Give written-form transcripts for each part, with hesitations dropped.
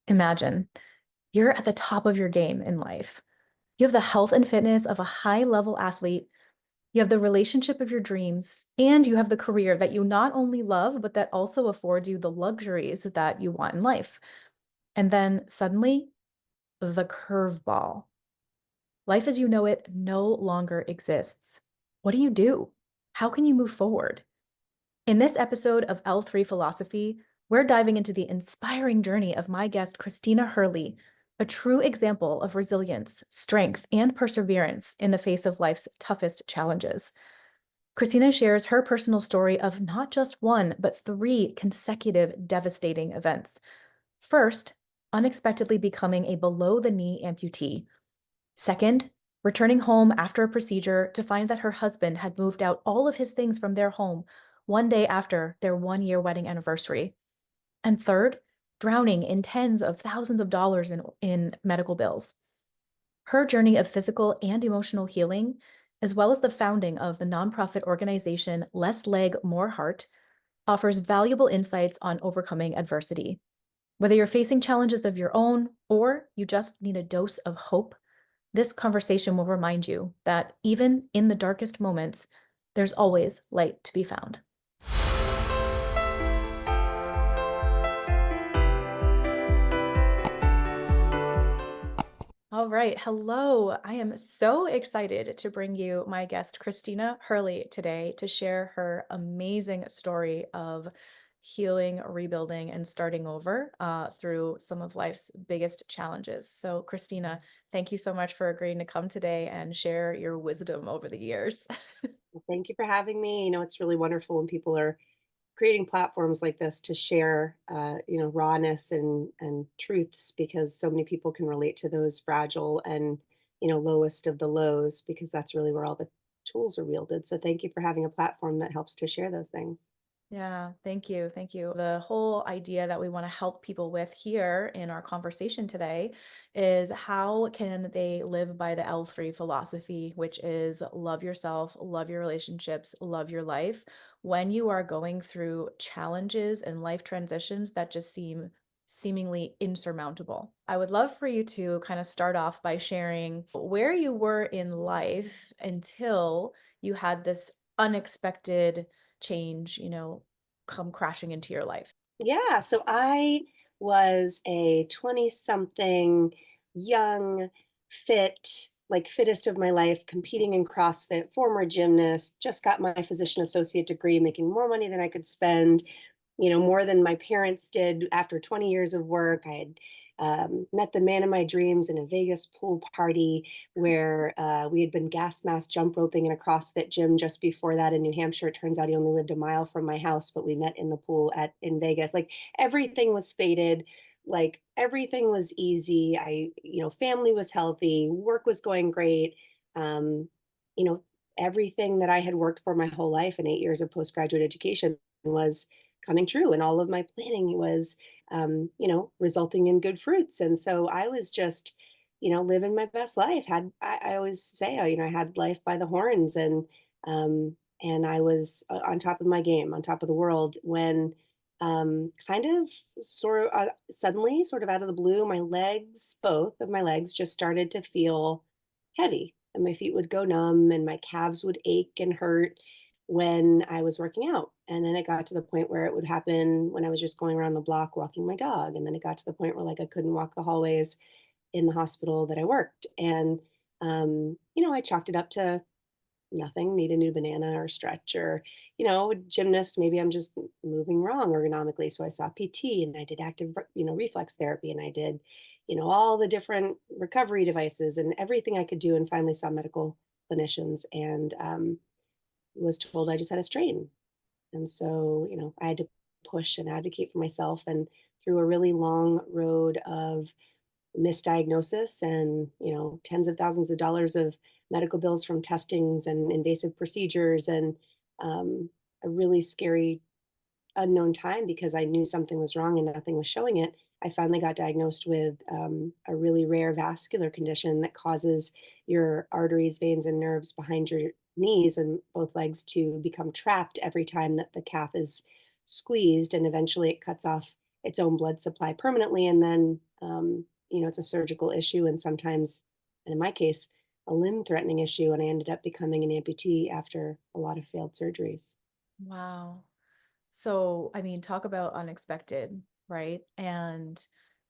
Imagine you're at the top of your game in life. You have the health and fitness of a high level athlete. You have the relationship of your dreams, and you have the career that you not only love, but that also affords you the luxuries that you want in life. And then suddenly, the curveball. Life as you know it no longer exists. What do you do? How can you move forward? In this episode of L3 Philosophy, we're diving into the inspiring journey of my guest, Christina Hurley, a true example of resilience, strength, and perseverance in the face of life's toughest challenges. Christina shares her personal story of not just one, but three consecutive devastating events. First, unexpectedly becoming a below the knee amputee. Second, returning home after a procedure to find that her husband had moved out all of his things from their home one day after their 1 year wedding anniversary. And third, drowning in tens of thousands of dollars in medical bills. Her journey of physical and emotional healing, as well as the founding of the nonprofit organization Less Leg, More Heart, offers valuable insights on overcoming adversity. Whether you're facing challenges of your own or you just need a dose of hope, this conversation will remind you that even in the darkest moments, there's always light to be found. All right. Hello. I am so excited to bring you my guest, Christina Hurley, today to share her amazing story of healing, rebuilding, and starting over through some of life's biggest challenges. So, Christina, thank you so much for agreeing to come today and share your wisdom over the years. Well, thank you for having me. It's really wonderful when people are creating platforms like this to share, rawness and truths because so many people can relate to those fragile and, lowest of the lows because that's really where all the tools are wielded. So thank you for having a platform that helps to share those things. Yeah, thank you. Thank you. The whole idea that we want to help people with here in our conversation today is how can they live by the L3 philosophy, which is love yourself, love your relationships, love your life when you are going through challenges and life transitions that just seem seemingly insurmountable. I would love for you to kind of start off by sharing where you were in life until you had this unexpected change, come crashing into your life? Yeah, so I was a 20 something, young, fit, like fittest of my life, competing in CrossFit, former gymnast, just got my physician associate degree, making more money than I could spend, more than my parents did after 20 years of work. I had met the man of my dreams in a Vegas pool party where we had been gas mask jump roping in a CrossFit gym just before that in New Hampshire. It turns out he only lived a mile from my house, but we met in the pool at in Vegas. Like everything was faded, like everything was easy. Family was healthy, work was going great. Um, you know, Everything that I had worked for my whole life in 8 years of postgraduate education was coming true, and all of my planning was resulting in good fruits. And so I was just, living my best life. I always say, I had life by the horns, and I was on top of my game, on top of the world when kind of sort of suddenly, sort of out of the blue, my legs, both of my legs, just started to feel heavy, and my feet would go numb, and my calves would ache and hurt when I was working out. And then it got to the point where it would happen when I was just going around the block walking my dog. And then it got to the point where like I couldn't walk the hallways in the hospital that I worked. And I chalked it up to nothing, need a new banana or stretch or, gymnast, maybe I'm just moving wrong ergonomically. So I saw PT and I did active, reflex therapy and I did, all the different recovery devices and everything I could do and finally saw medical clinicians and was told I just had a strain. And so, I had to push and advocate for myself. And through a really long road of misdiagnosis and, tens of thousands of dollars of medical bills from testings and invasive procedures and a really scary unknown time because I knew something was wrong and nothing was showing it, I finally got diagnosed with a really rare vascular condition that causes your arteries, veins, and nerves behind your knees and both legs to become trapped every time that the calf is squeezed. And eventually it cuts off its own blood supply permanently. And then It's a surgical issue and sometimes, and in my case, a limb threatening issue. And I ended up becoming an amputee after a lot of failed surgeries. Wow. So, I mean, talk about unexpected, right? And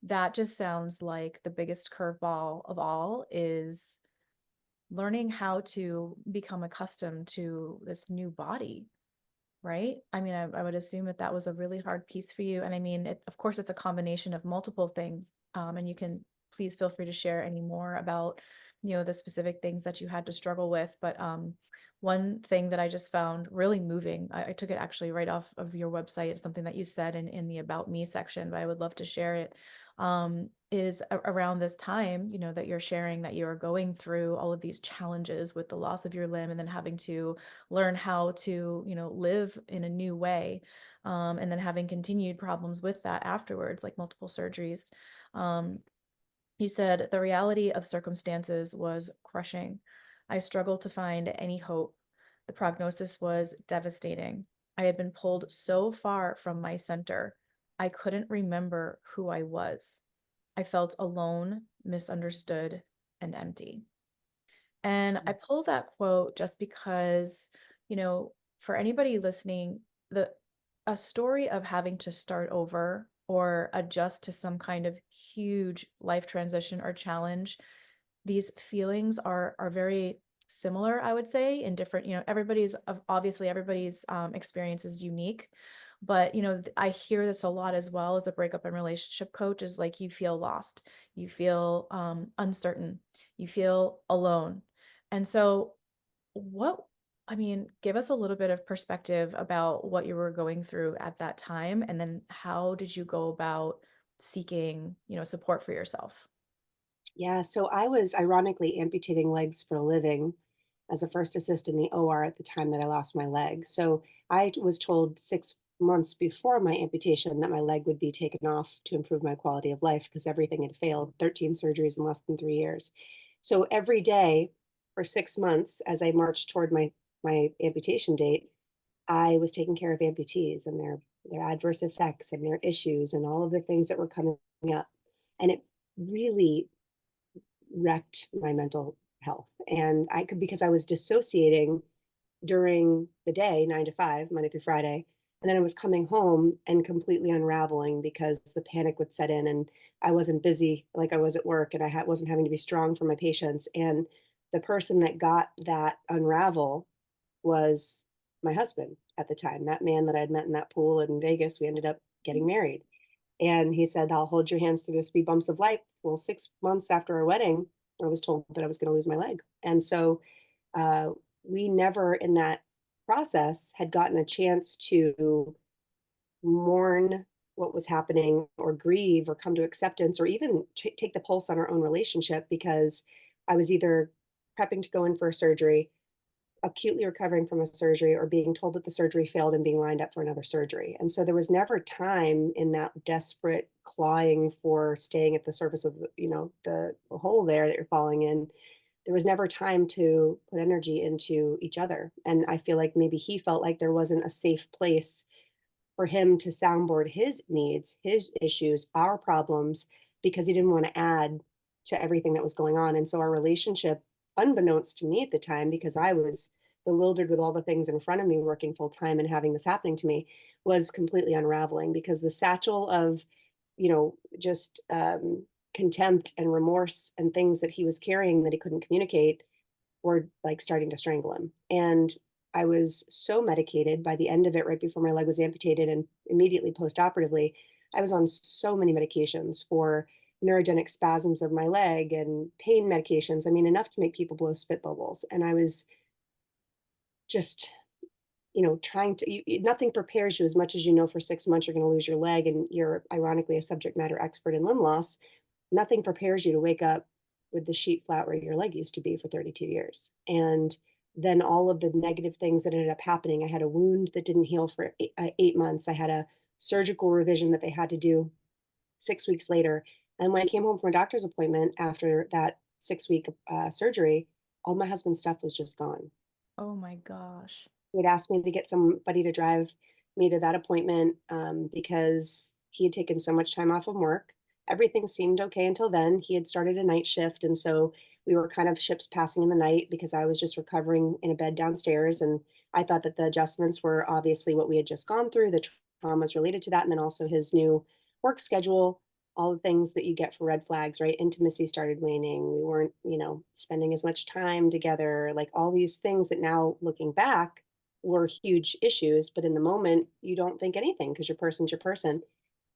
that just sounds like the biggest curveball of all is learning how to become accustomed to this new body, right? I mean, I would assume that that was a really hard piece for you. And I mean, of course, it's a combination of multiple things. And you can please feel free to share any more about, the specific things that you had to struggle with. But one thing that I just found really moving, I took it actually right off of your website. It's something that you said in the About Me section, but I would love to share it. Is around this time, that you're sharing that you are going through all of these challenges with the loss of your limb and then having to learn how to, live in a new way. And then having continued problems with that afterwards, like multiple surgeries. Um, you said the reality of circumstances was crushing. I struggled to find any hope. The prognosis was devastating. I had been pulled so far from my center, I couldn't remember who I was. I felt alone, misunderstood, and empty. And I pulled that quote just because, for anybody listening, the a story of having to start over or adjust to some kind of huge life transition or challenge, these feelings are very similar, I would say, in different, obviously everybody's experience is unique. But, I hear this a lot as well as a breakup and relationship coach is like you feel lost, you feel uncertain, you feel alone. And so, what, I mean, give us a little bit of perspective about what you were going through at that time, and then how did you go about seeking, support for yourself? Yeah, so I was ironically amputating legs for a living as a first assist in the OR at the time that I lost my leg. So I was told 6 months before my amputation that my leg would be taken off to improve my quality of life because everything had failed, 13 surgeries in less than 3 years. So every day for 6 months, as I marched toward my amputation date, I was taking care of amputees and their adverse effects and their issues and all of the things that were coming up. And it really wrecked my mental health. And I could, because I was dissociating during the day, 9 to 5, Monday through Friday. And then I was coming home and completely unraveling because the panic would set in and I wasn't busy like I was at work and wasn't having to be strong for my patients. And the person that got that unravel was my husband at the time, that man that I'd met in that pool in Vegas. We ended up getting married. And he said, I'll hold your hands through the speed bumps of life. Well, 6 months after our wedding, I was told that I was going to lose my leg. And so uh, we never in that process had gotten a chance to mourn what was happening or grieve or come to acceptance or even take the pulse on our own relationship because I was either prepping to go in for a surgery, acutely recovering from a surgery, or being told that the surgery failed and being lined up for another surgery. And so there was never time in that desperate clawing for staying at the surface of the hole there that you're falling in. There was never time to put energy into each other. And I feel like maybe he felt like there wasn't a safe place for him to soundboard his needs, his issues, our problems, because he didn't want to add to everything that was going on. And so our relationship, unbeknownst to me at the time, because I was bewildered with all the things in front of me working full time and having this happening to me, was completely unraveling because the satchel of, just contempt and remorse and things that he was carrying that he couldn't communicate were like starting to strangle him. And I was so medicated by the end of it, right before my leg was amputated and immediately post-operatively, I was on so many medications for neurogenic spasms of my leg and pain medications. I mean, enough to make people blow spit bubbles. And I was just, trying to, nothing prepares you as much as for 6 months, you're going to lose your leg and you're ironically a subject matter expert in limb loss. Nothing prepares you to wake up with the sheet flat where your leg used to be for 32 years. And then all of the negative things that ended up happening. I had a wound that didn't heal for 8 months. I had a surgical revision that they had to do 6 weeks later. And when I came home from a doctor's appointment after that 6 week surgery, all my husband's stuff was just gone. Oh my gosh. He had asked me to get somebody to drive me to that appointment because he had taken so much time off of work. everything seemed okay until then. He had started a night shift, and so we were kind of ships passing in the night because I was just recovering in a bed downstairs, and I thought that the adjustments were obviously what we had just gone through, the traumas related to that, and then also his new work schedule, all the things that you get for red flags, right? Intimacy started waning. We weren't, spending as much time together, like all these things that now looking back were huge issues, but in the moment you don't think anything because your person's your person.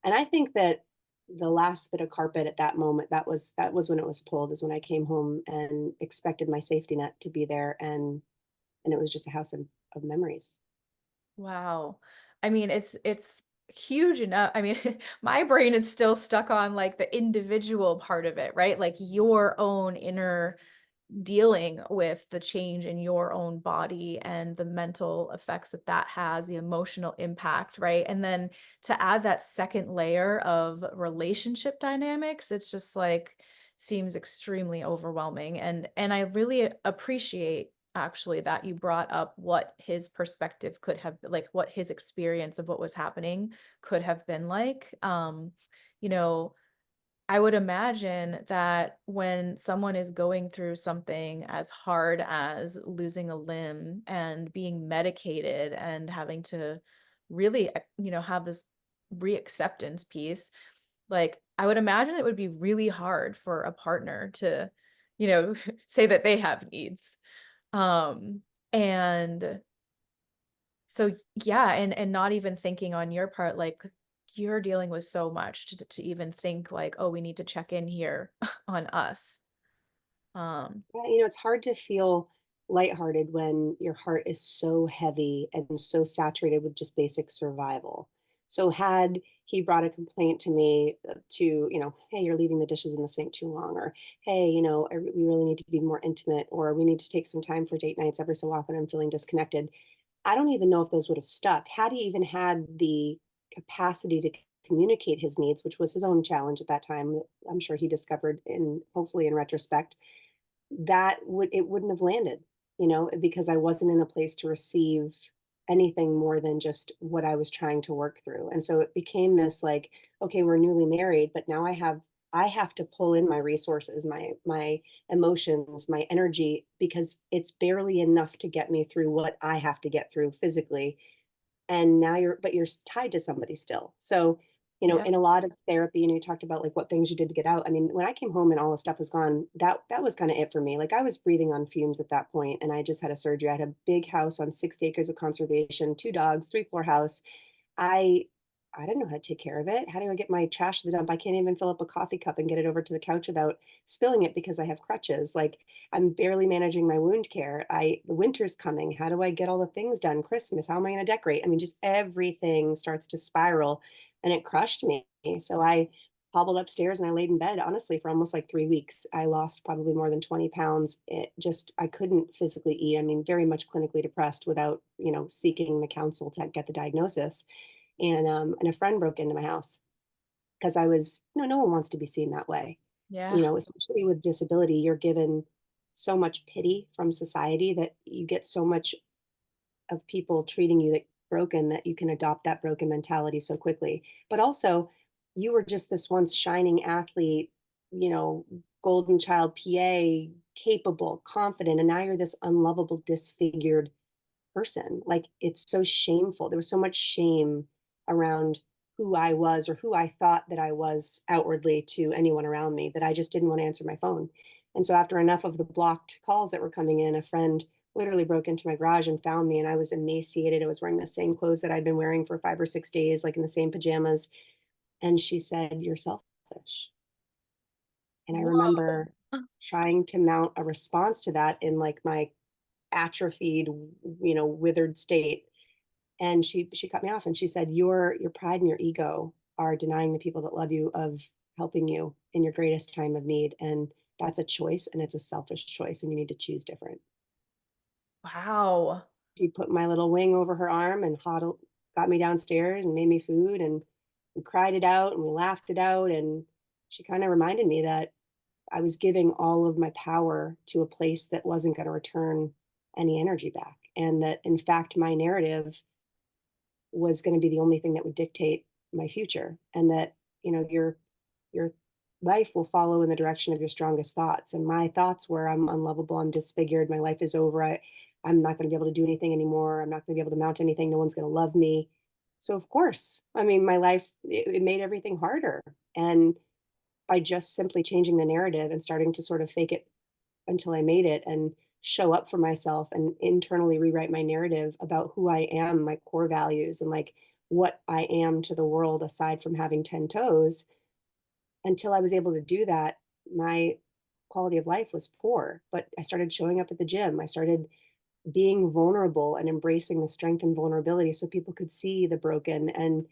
And I think that the last bit of carpet at that moment, that was when it was pulled, is when I came home and expected my safety net to be there, and it was just a house of memories. Wow. I mean, it's huge enough. I mean, my brain is still stuck on like the individual part of it, right? Like your own inner dealing with the change in your own body and the mental effects that that has, the emotional impact, right? And then to add that second layer of relationship dynamics, it's just like seems extremely overwhelming. And I really appreciate actually that you brought up what his perspective could have like what his experience of what was happening could have been like. You know, I would imagine that when someone is going through something as hard as losing a limb and being medicated and having to really, have this reacceptance piece, like I would imagine it would be really hard for a partner to, say that they have needs. Um, and so yeah, and not even thinking on your part, like you're dealing with so much to even think like, oh, we need to check in here on us. Um, Yeah, it's hard to feel lighthearted when your heart is so heavy and so saturated with just basic survival. So had he brought a complaint to me to, hey, you're leaving the dishes in the sink too long, or hey, we really need to be more intimate, or we need to take some time for date nights every so often. I'm feeling disconnected. I don't even know if those would have stuck. Had he even had the capacity to communicate his needs, which was his own challenge at that time, I'm sure he discovered in hopefully in retrospect, it wouldn't have landed, because I wasn't in a place to receive anything more than just what I was trying to work through. And so it became this like, okay, we're newly married, but now I have to pull in my resources, my emotions, my energy, because it's barely enough to get me through what I have to get through physically, and now you're tied to somebody still. So, yeah, in a lot of therapy, and you talked about like what things you did to get out. I mean, when I came home and all the stuff was gone, that was kind of it for me. Like I was breathing on fumes at that point, and I just had a surgery. I had a big house on 60 acres of conservation, two dogs, three-floor house. I I didn't know how to take care of it. How do I get my trash to the dump? I can't even fill up a coffee cup and get it over to the couch without spilling it because I have crutches. Like I'm barely managing my wound care. The winter's coming. How do I get all the things done? Christmas, how am I going to decorate? I mean, just everything starts to spiral, and it crushed me. So I hobbled upstairs and I laid in bed honestly for almost like 3 weeks. I lost probably more than 20 pounds. I couldn't physically eat. I mean, very much clinically depressed without, seeking the counsel to get the diagnosis. And a friend broke into my house because I was, no one wants to be seen that way. yeah, Especially with disability, you're given so much pity from society that you get so much of people treating you like broken that you can adopt that broken mentality so quickly. But also, you were just this once shining athlete, you know, golden child PA, capable, confident, and now you're this unlovable, disfigured person. Like it's so shameful. There was so much shame around who I was or who I thought that I was outwardly to anyone around me that I just didn't want to answer my phone. And so after enough of the blocked calls that were coming in, a friend literally broke into my garage and found me, and I was emaciated. I was wearing the same clothes that I'd been wearing for 5 or 6 days, like in the same pajamas. And she said, "You're selfish." And I whoa, remember trying to mount a response to that in like my atrophied, withered state. And she cut me off and she said, your pride and your ego are denying the people that love you of helping you in your greatest time of need. And that's a choice, and it's a selfish choice, and you need to choose different." wow, She put my little wing over her arm and got me downstairs and made me food, and we cried it out and we laughed it out. And she kind of reminded me that I was giving all of my power to a place that wasn't going to return any energy back. And that, in fact, my narrative was going to be the only thing that would dictate my future. And that, you're your life will follow in the direction of your strongest thoughts. And my thoughts were, I'm unlovable, I'm disfigured, my life is over, I'm not going to be able to do anything anymore, I'm not going to be able to mount anything, no one's going to love me. So of course, I mean, my life, it made everything harder. And by just simply changing the narrative and starting to sort of fake it until I made it and show up for myself and internally rewrite my narrative about who I am, my core values, and like what I am to the world aside from having 10 toes. Until I was able to do that, my quality of life was poor. But I started showing up at the gym. I started being vulnerable and embracing the strength and vulnerability so people could see the broken and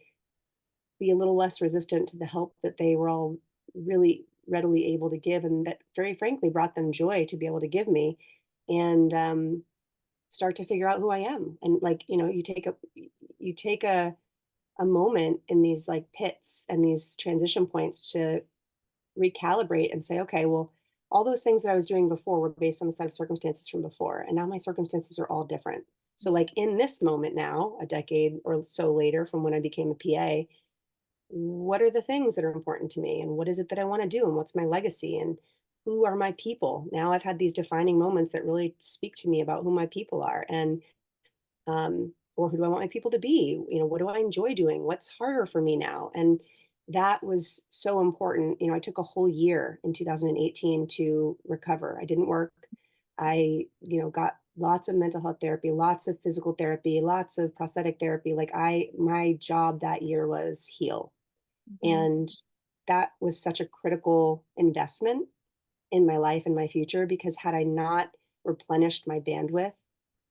be a little less resistant to the help that they were all really readily able to give, and that very frankly brought them joy to be able to give me. And start to figure out who I am. And like, you take a moment in these like pits and these transition points to recalibrate and say, okay, well, all those things that I was doing before were based on the set of circumstances from before. And now my circumstances are all different. So, like in this moment now, a decade or so later from when I became a PA, what are the things that are important to me? And what is it that I want to do? And what's my legacy? And who are my people? Now I've had these defining moments that really speak to me about who my people are. And or who do I want my people to be? What do I enjoy doing? What's harder for me now? And that was so important. I took a whole year in 2018 to recover. I didn't work. I, got lots of mental health therapy, lots of physical therapy, lots of prosthetic therapy. Like my job that year was heal. Mhm. And that was such a critical investment in my life and my future, because had I not replenished my bandwidth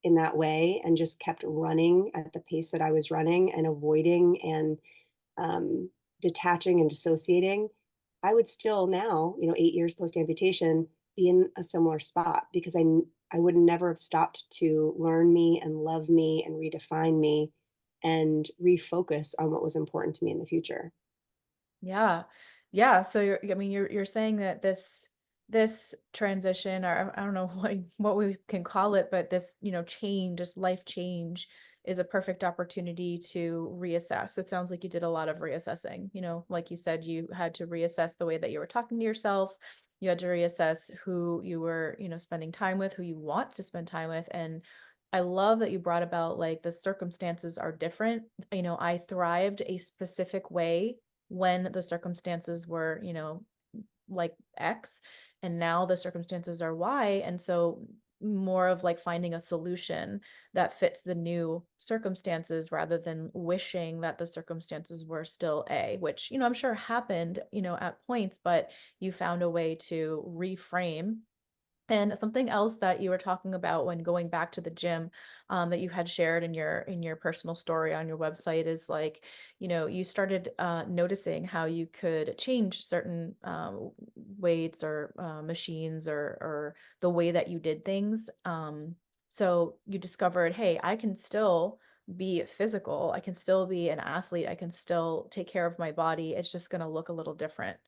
in that way and just kept running at the pace that I was running and avoiding and um, detaching and dissociating, I would still now, 8 years post amputation, be in a similar spot, because I would never have stopped to learn me and love me and redefine me and refocus on what was important to me in the future. Yeah. Yeah, so I mean, you're saying that this transition, or I don't know what we can call it, but this, change, this life change is a perfect opportunity to reassess. It sounds like you did a lot of reassessing, like you said, you had to reassess the way that you were talking to yourself. You had to reassess who you were, spending time with, who you want to spend time with. And I love that you brought about like the circumstances are different. I thrived a specific way when the circumstances were, like X, and now the circumstances are Y. And so more of like finding a solution that fits the new circumstances rather than wishing that the circumstances were still A, which, I'm sure happened, at points, but you found a way to reframe. And something else that you were talking about when going back to the gym, that you had shared in your personal story on your website is like, you started noticing how you could change certain weights or machines or the way that you did things. So you discovered, hey, I can still be physical. I can still be an athlete. I can still take care of my body. It's just going to look a little different.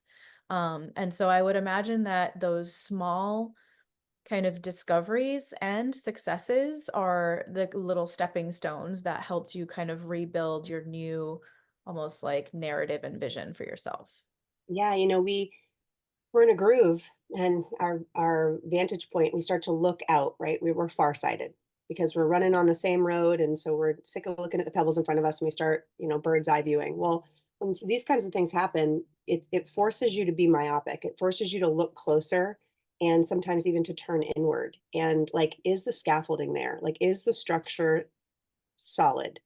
And so I would imagine that those small kind of discoveries and successes are the little stepping stones that helped you kind of rebuild your new almost like narrative and vision for yourself. Yeah, we're in a groove, and our vantage point, we start to look out, right? We're farsighted because we're running on the same road, and so we're sick of looking at the pebbles in front of us, and we start, bird's eye viewing. Well, when these kinds of things happen, it forces you to be myopic. It forces you to look closer, and sometimes even to turn inward. And like, is the scaffolding there? Like, is the structure solid?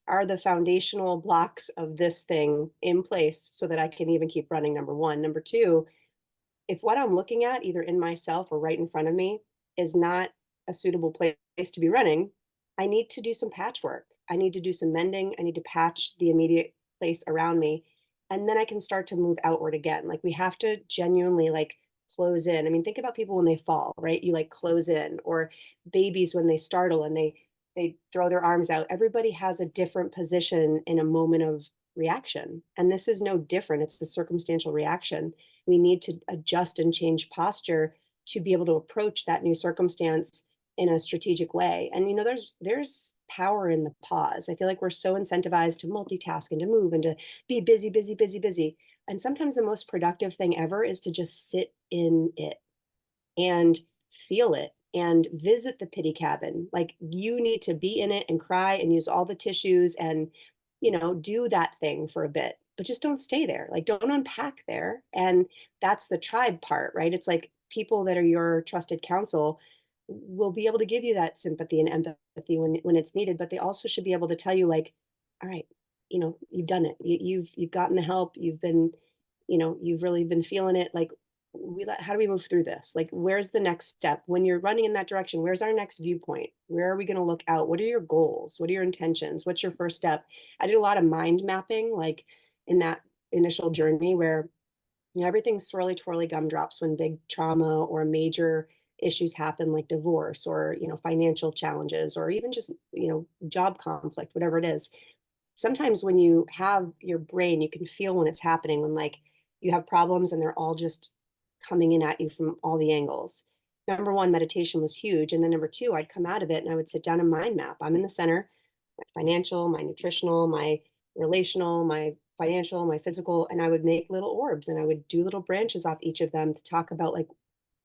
Are the foundational blocks of this thing in place so that I can even keep running? Number one. Number two, if what I'm looking at, either in myself or right in front of me, is not a suitable place to be running, I need to do some patchwork. I need to do some mending. I need to patch the immediate place around me. And then I can start to move outward again. Like, we have to genuinely like close in. I mean, think about people when they fall, right? You like close in, or babies when they startle and they throw their arms out. Everybody has a different position in a moment of reaction. And this is no different. It's a circumstantial reaction. We need to adjust and change posture to be able to approach that new circumstance in a strategic way. And there's power in the pause. I feel like we're so incentivized to multitask and to move and to be busy, busy, busy, busy. And sometimes the most productive thing ever is to just sit in it and feel it and visit the pity cabin. Like you need to be in it and cry and use all the tissues and, do that thing for a bit, but just don't stay there. Like don't unpack there. And that's the tribe part, right? It's like people that are your trusted counsel will be able to give you that sympathy and empathy when it's needed, but they also should be able to tell you like, all right, you've done it. You've gotten the help. You've been, you've really been feeling it. Like how do we move through this? Like, where's the next step? When you're running in that direction, where's our next viewpoint? Where are we going to look out? What are your goals? What are your intentions? What's your first step? I did a lot of mind mapping, like in that initial journey where everything's swirly twirly gumdrops when big trauma or major issues happen, like divorce or financial challenges or even just job conflict, whatever it is. Sometimes when you have your brain, you can feel when it's happening, when like you have problems and they're all just coming in at you from all the angles. Number one, meditation was huge. And then number two, I'd come out of it and I would sit down and mind map. I'm in the center, my financial, my nutritional, my relational, my financial, my physical, and I would make little orbs and I would do little branches off each of them to talk about like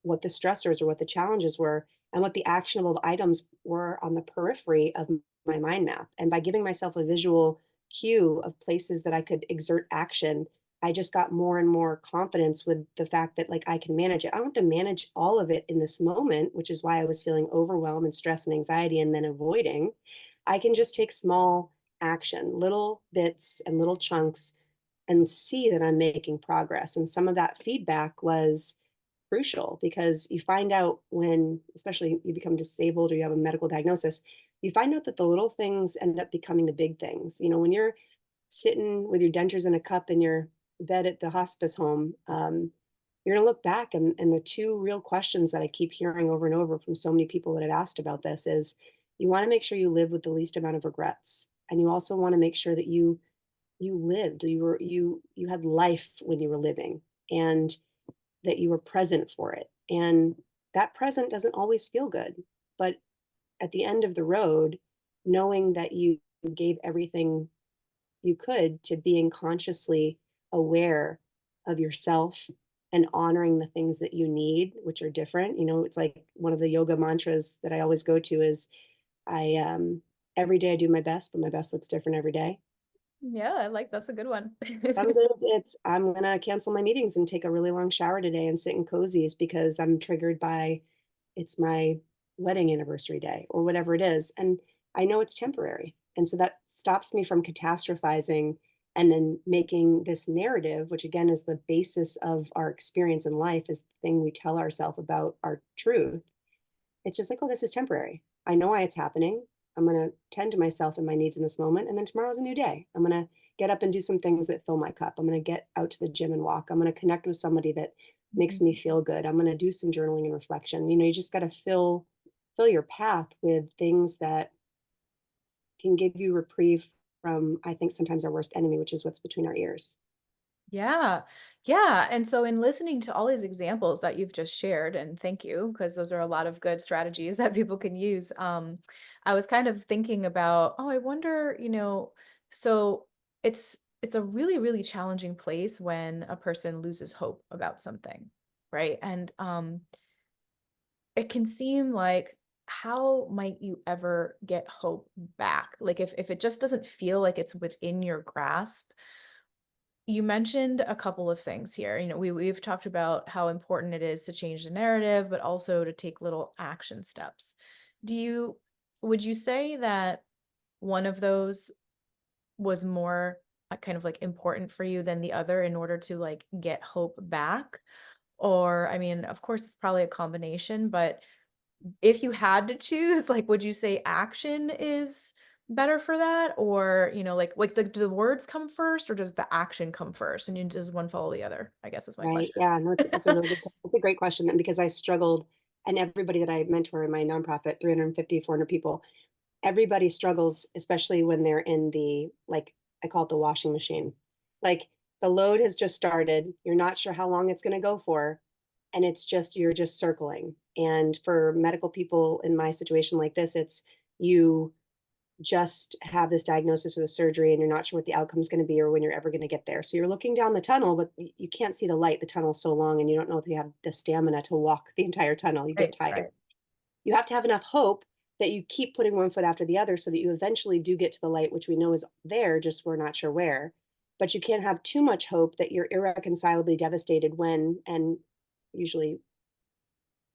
what the stressors or what the challenges were and what the actionable items were on the periphery of my mind map. And by giving myself a visual cue of places that I could exert action, I just got more and more confidence with the fact that like I can manage it. I don't have to manage all of it in this moment, which is why I was feeling overwhelmed and stress and anxiety and then avoiding. I can just take small action, little bits and little chunks and see that I'm making progress. And some of that feedback was crucial because you find out when, especially you become disabled or you have a medical diagnosis, you find out that the little things end up becoming the big things. When you're sitting with your dentures in a cup in your bed at the hospice home, you're going to look back and the two real questions that I keep hearing over and over from so many people that have asked about this is you want to make sure you live with the least amount of regrets. And you also want to make sure that you lived, you had life when you were living. And that you were present for it. And that present doesn't always feel good. But at the end of the road, knowing that you gave everything you could to being consciously aware of yourself and honoring the things that you need, which are different. It's like one of the yoga mantras that I always go to is every day I do my best, but my best looks different every day. Yeah, I like that's a good one. Some days it's I'm gonna cancel my meetings and take a really long shower today and sit in cozies because I'm triggered by it's my wedding anniversary day or whatever it is. And I know it's temporary. And so that stops me from catastrophizing and then making this narrative, which again is the basis of our experience in life, is the thing we tell ourselves about our truth. It's just like, oh, this is temporary. I know why it's happening. I'm going to tend to myself and my needs in this moment. And then tomorrow's a new day. I'm going to get up and do some things that fill my cup. I'm going to get out to the gym and walk. I'm going to connect with somebody that makes me feel good. I'm going to do some journaling and reflection. You just got to fill your path with things that can give you reprieve from, I think, sometimes our worst enemy, which is what's between our ears. Yeah. Yeah. And so in listening to all these examples that you've just shared, and thank you, because those are a lot of good strategies that people can use. I was kind of thinking about, oh, I wonder, so it's a really, really challenging place when a person loses hope about something, right? And it can seem like how might you ever get hope back? Like if it just doesn't feel like it's within your grasp. You mentioned a couple of things here. We've talked about how important it is to change the narrative, but also to take little action steps. Do you would you say that one of those was more kind of like important for you than the other in order to like get hope back? Or I mean, of course it's probably a combination, but if you had to choose, like, would you say action is better for that? Or, like do the words come first or does the action come first? And does one follow the other? I guess is my Right. question. Yeah. No, it's a really good, it's a great question. And because I struggled, and everybody that I mentor in my nonprofit, 350, 400 people, everybody struggles, especially when they're in the, like, I call it the washing machine. Like the load has just started. You're not sure how long it's going to go for. And you're just circling. And for medical people in my situation like this, it's you just have this diagnosis or the surgery and you're not sure what the outcome is going to be or when you're ever going to get there. So you're looking down the tunnel, but you can't see the light. The tunnel's so long and you don't know if you have the stamina to walk the entire tunnel. You get Right, tired. right, You have to have enough hope that you keep putting one foot after the other so that you eventually do get to the light, which we know is there, just we're not sure where. But you can't have too much hope that you're irreconcilably devastated when, and usually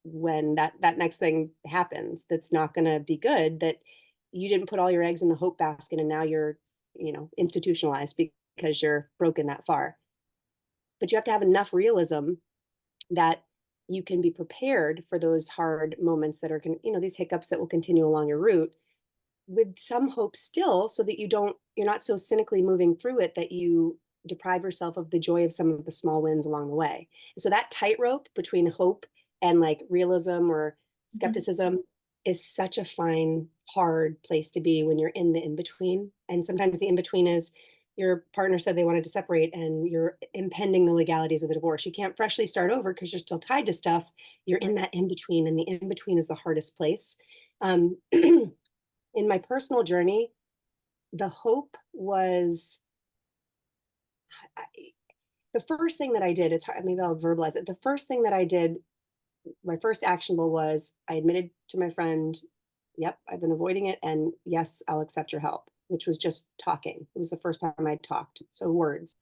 when that next thing happens that's not going to be good, that you didn't put all your eggs in the hope basket and now you're, institutionalized because you're broken that far. But you have to have enough realism that you can be prepared for those hard moments that are these hiccups that will continue along your route with some hope still, so that you're not so cynically moving through it that you deprive yourself of the joy of some of the small wins along the way. And so that tightrope between hope and like realism or mhm, skepticism is such a fine, hard place to be when you're in the in between. And sometimes the in between is your partner said they wanted to separate and you're impending the legalities of the divorce. You can't freshly start over because you're still tied to stuff. You're right, in that in between, and the in between is the hardest place. In my personal journey, the hope was I, the first thing that I did. It's hard, maybe I'll verbalize it. The first thing that I did, my first actionable was I admitted to my friend, yep, I've been avoiding it. And yes, I'll accept your help, which was just talking. It was the first time I talked. So words.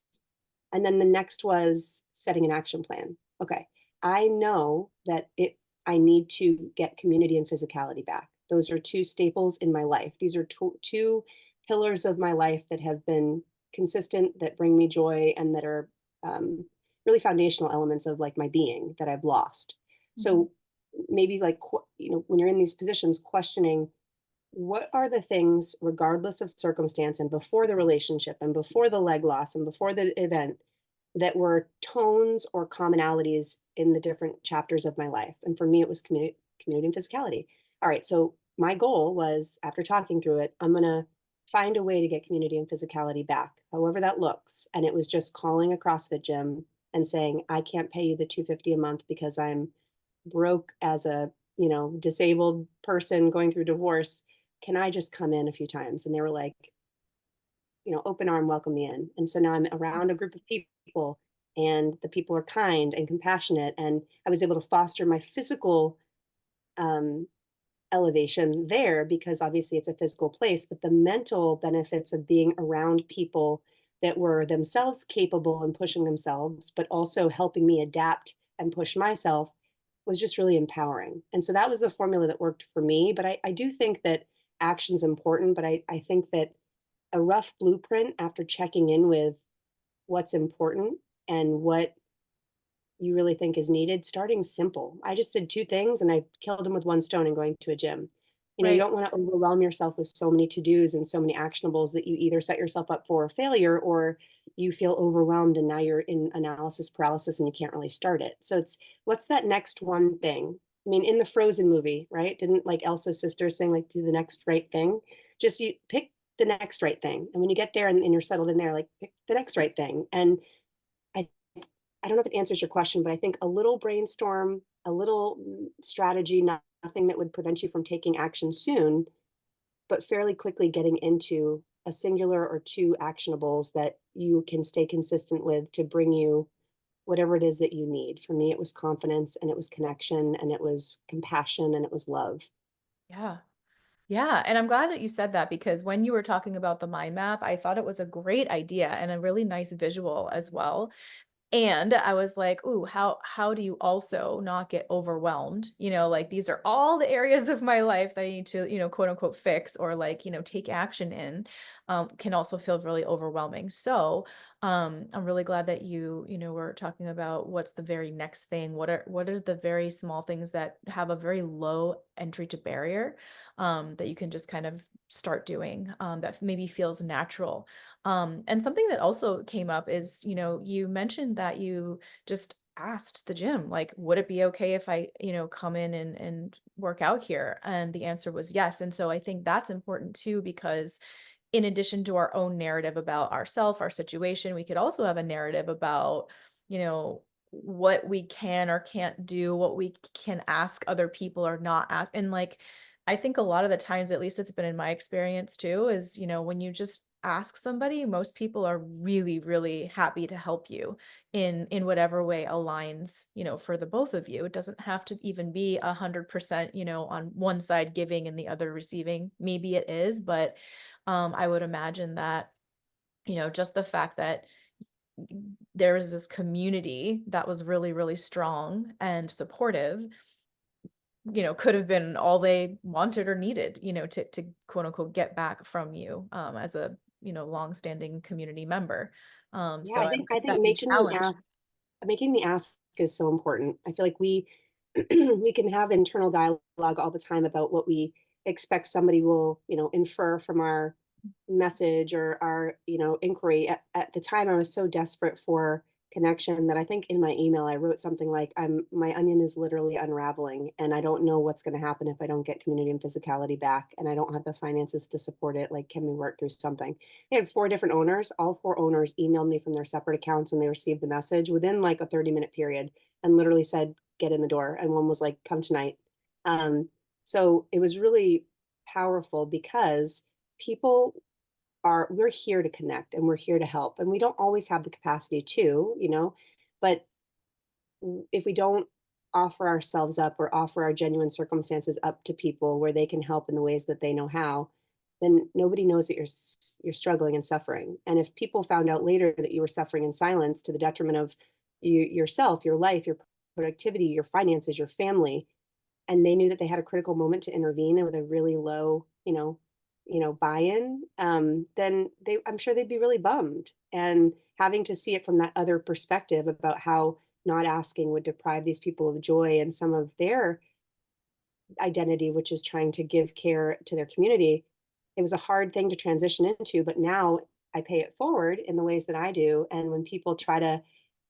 And then the next was setting an action plan. Okay, I know that I need to get community and physicality back. Those are two staples in my life. These are two pillars of my life that have been consistent, that bring me joy, and that are really foundational elements of like my being that I've lost. mhm, So maybe like when you're in these positions, questioning what are the things, regardless of circumstance and before the relationship and before the leg loss and before the event, that were tones or commonalities in the different chapters of my life. And for me, it was community and physicality. All right. So my goal was, after talking through it, I'm going to find a way to get community and physicality back, however that looks. And it was just calling a CrossFit gym and saying, I can't pay you the 250 a month because I'm broke as a, disabled person going through divorce. Can I just come in a few times? And they were like, open arm, welcome me in. And so now I'm around a group of people, and the people are kind and compassionate. And I was able to foster my physical um, elevation there because obviously it's a physical place, but the mental benefits of being around people that were themselves capable and pushing themselves, but also helping me adapt and push myself was just really empowering. And so that was the formula that worked for me. But I do think that action's important, but I think that a rough blueprint after checking in with what's important and what you really think is needed, starting simple. I just did two things and I killed them with one stone in going to a gym. You right. don't want to overwhelm yourself with so many to-dos and so many actionables that you either set yourself up for failure or you feel overwhelmed and now you're in analysis paralysis and you can't really start it. So it's, what's that next one thing? I mean, in the Frozen movie, right? Didn't like Elsa's sister sing like do the next right thing? Just you pick the next right thing. And when you get there and you're settled in there, like pick the next right thing. And I I don't know if it answers your question, but I think a little brainstorm, a little strategy, nothing that would prevent you from taking action soon, but fairly quickly getting into a singular or two actionables that you can stay consistent with to bring you whatever it is that you need. For me, it was confidence and it was connection and it was compassion and it was love. Yeah. Yeah, and I'm glad that you said that because when you were talking about the mind map, I thought it was a great idea and a really nice visual as well. And I was like, "Ooh, how do you also not get overwhelmed?" Like these are all the areas of my life that I need to, quote unquote fix or like, take action in, can also feel really overwhelming. So, I'm really glad that were talking about what's the very next thing. What are the very small things that have a very low entry to barrier, that you can just kind of start doing, that maybe feels natural. And something that also came up is, you mentioned that you just asked the gym, like, would it be okay if I, come in and work out here? And the answer was yes. And so I think that's important too, because in addition to our own narrative about ourself, our situation, we could also have a narrative about, what we can or can't do, what we can ask other people or not ask. And like, I think a lot of the times, at least it's been in my experience too, is, when you just ask somebody, most people are really, really happy to help you in whatever way aligns, for the both of you. It doesn't have to even be 100%, on one side giving and the other receiving. Maybe it is, but I would imagine that, just the fact that there was this community that was really, really strong and supportive, could have been all they wanted or needed, to quote unquote get back from you, as a, longstanding community member. Yeah, So I I think I like think that you challenged. making the ask is so important. I feel like we we can have internal dialogue all the time about what we expect somebody will, infer from our message or our, inquiry. At the time, I was so desperate for connection that I think in my email I wrote something like, my onion is literally unraveling, and I don't know what's going to happen if I don't get community and physicality back, and I don't have the finances to support it. Like, can we work through something? They had four different owners. All four owners emailed me from their separate accounts when they received the message within like a 30-minute period and literally said, get in the door. And one was like, come tonight. So it was really powerful because people we're here to connect and we're here to help. And we don't always have the capacity to, but if we don't offer ourselves up or offer our genuine circumstances up to people where they can help in the ways that they know how, then nobody knows that you're struggling and suffering. And if people found out later that you were suffering in silence to the detriment of yourself, your life, your productivity, your finances, your family, and they knew that they had a critical moment to intervene with a really low, buy-in, then I'm sure they'd be really bummed. And having to see it from that other perspective about how not asking would deprive these people of joy and some of their identity, which is trying to give care to their community, it was a hard thing to transition into. But now I pay it forward in the ways that I do. And when people try to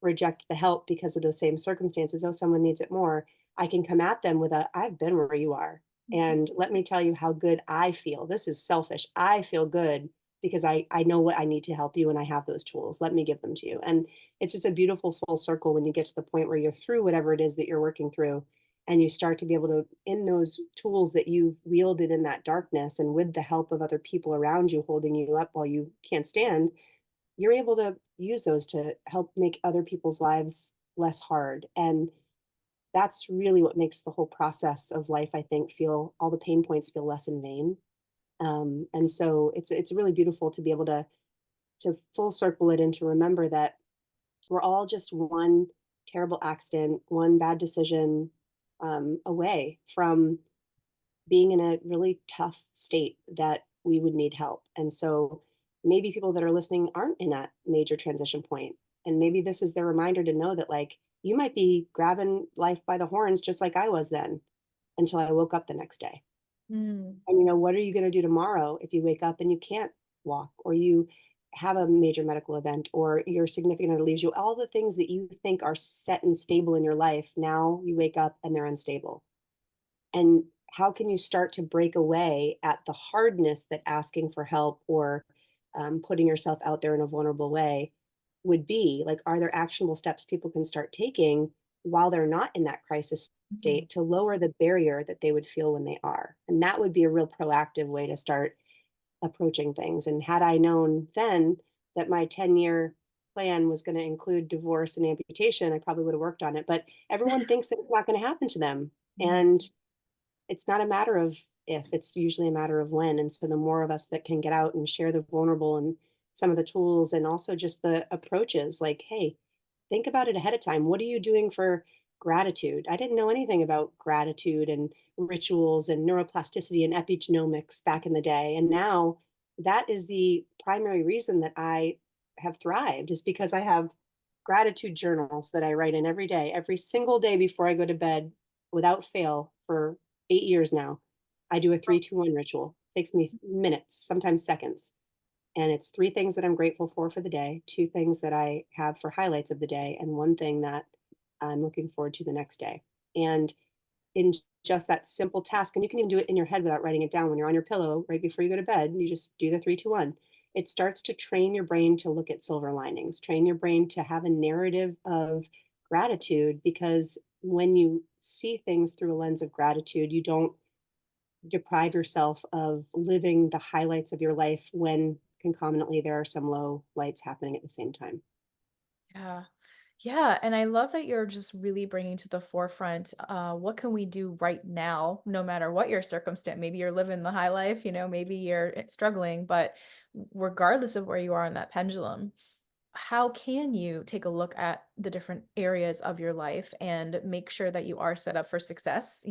reject the help because of those same circumstances, oh, someone needs it more, I can come at them with I've been where you are. And let me tell you how good I feel. This is selfish. I feel good because I know what I need to help you and I have those tools. Let me give them to you. And it's just a beautiful full circle when you get to the point where you're through whatever it is that you're working through and you start to be able to, in those tools that you've wielded in that darkness and with the help of other people around you holding you up while you can't stand, you're able to use those to help make other people's lives less hard. And that's really what makes the whole process of life, I think, feel all the pain points feel less in vain. And so it's really beautiful to be able to full circle it and to remember that we're all just one terrible accident, one bad decision away from being in a really tough state that we would need help. And so maybe people that are listening aren't in that major transition point. And maybe this is their reminder to know that, like, you might be grabbing life by the horns just like I was then until I woke up the next day. Mm, And, what are you going to do tomorrow if you wake up and you can't walk or you have a major medical event or your significant other leaves you? All the things that you think are set and stable in your life, now you wake up and they're unstable. And how can you start to break away at the hardness that asking for help or putting yourself out there in a vulnerable way would be? Like, are there actionable steps people can start taking while they're not in that crisis mhm, state to lower the barrier that they would feel when they are? And that would be a real proactive way to start approaching things. And had I known then that my 10-year plan was going to include divorce and amputation, I probably would have worked on it. But everyone thinks that it's not going to happen to them. mhm, And it's not a matter of if, it's usually a matter of when. And so the more of us that can get out and share the vulnerable and some of the tools and also just the approaches, like, hey, think about it ahead of time. What are you doing for gratitude? I didn't know anything about gratitude and rituals and neuroplasticity and epigenomics back in the day. And now that is the primary reason that I have thrived, is because I have gratitude journals that I write in every day, every single day before I go to bed without fail for 8 years now. I do a 3-2-1 ritual. It takes me minutes, sometimes seconds. And it's three things that I'm grateful for the day, two things that I have for highlights of the day, and one thing that I'm looking forward to the next day. And in just that simple task, and you can even do it in your head without writing it down when you're on your pillow right before you go to bed, you just do the 3-2-1. It starts to train your brain to look at silver linings, train your brain to have a narrative of gratitude, because when you see things through a lens of gratitude, you don't deprive yourself of living the highlights of your life when concomitantly there are some low lights happening at the same time. Yeah. Yeah, and I love that you're just really bringing to the forefront, what can we do right now, no matter what your circumstance? Maybe you're living the high life, maybe you're struggling, but regardless of where you are on that pendulum, how can you take a look at the different areas of your life and make sure that you are set up for success?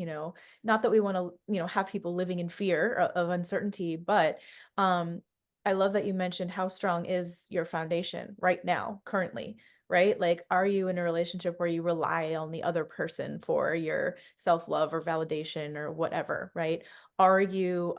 Not that we want to, have people living in fear of uncertainty, but I love that you mentioned how strong is your foundation right now, currently, right? Like, are you in a relationship where you rely on the other person for your self-love or validation or whatever, right? Are you,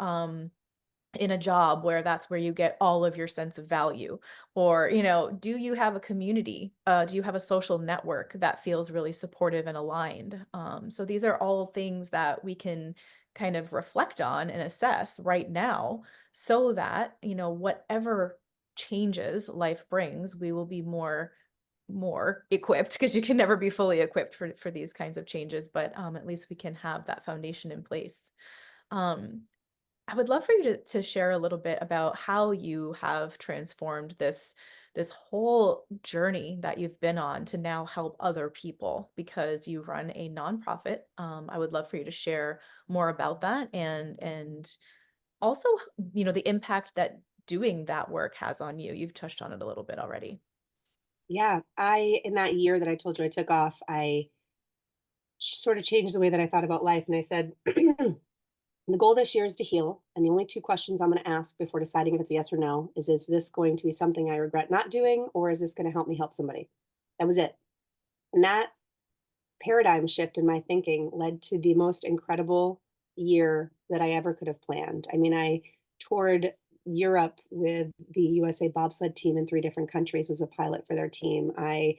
in a job where that's where you get all of your sense of value? Or do you have a community, do you have a social network that feels really supportive and aligned? So these are all things that we can kind of reflect on and assess right now, so that whatever changes life brings, we will be more equipped, because you can never be fully equipped for these kinds of changes, but at least we can have that foundation in place. um I would love for you to share a little bit about how you have transformed this whole journey that you've been on to now help other people, because you run a nonprofit. I would love for you to share more about that, and also the impact that doing that work has on you. You've touched on it a little bit already. Yeah, in that year that I told you I took off, I sort of changed the way that I thought about life. And I said, the goal this year is to heal. And the only two questions I'm going to ask before deciding if it's a yes or no is this going to be something I regret not doing, or is this going to help me help somebody? That was it. And that paradigm shift in my thinking led to the most incredible year that I ever could have planned. I mean, I toured Europe with the USA bobsled team in three different countries as a pilot for their team. I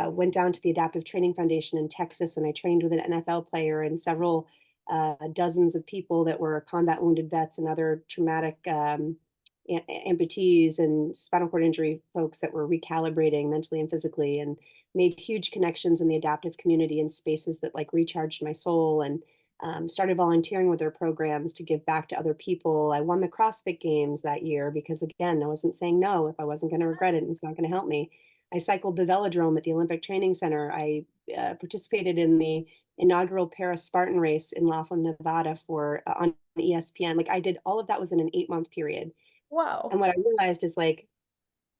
went down to the Adaptive Training Foundation in Texas and I trained with an NFL player and several dozens of people that were combat wounded vets and other traumatic amputees and spinal cord injury folks that were recalibrating mentally and physically, and made huge connections in the adaptive community and spaces that like recharged my soul, and started volunteering with their programs to give back to other people. I won the CrossFit Games that year because, again, I wasn't saying no if I wasn't going to regret it and it's not going to help me. I cycled the velodrome at the Olympic Training Center. I participated in the inaugural Paris Spartan race in Laughlin, Nevada for on ESPN. Like I did all of that was in an 8 month period. Wow. And what I realized is like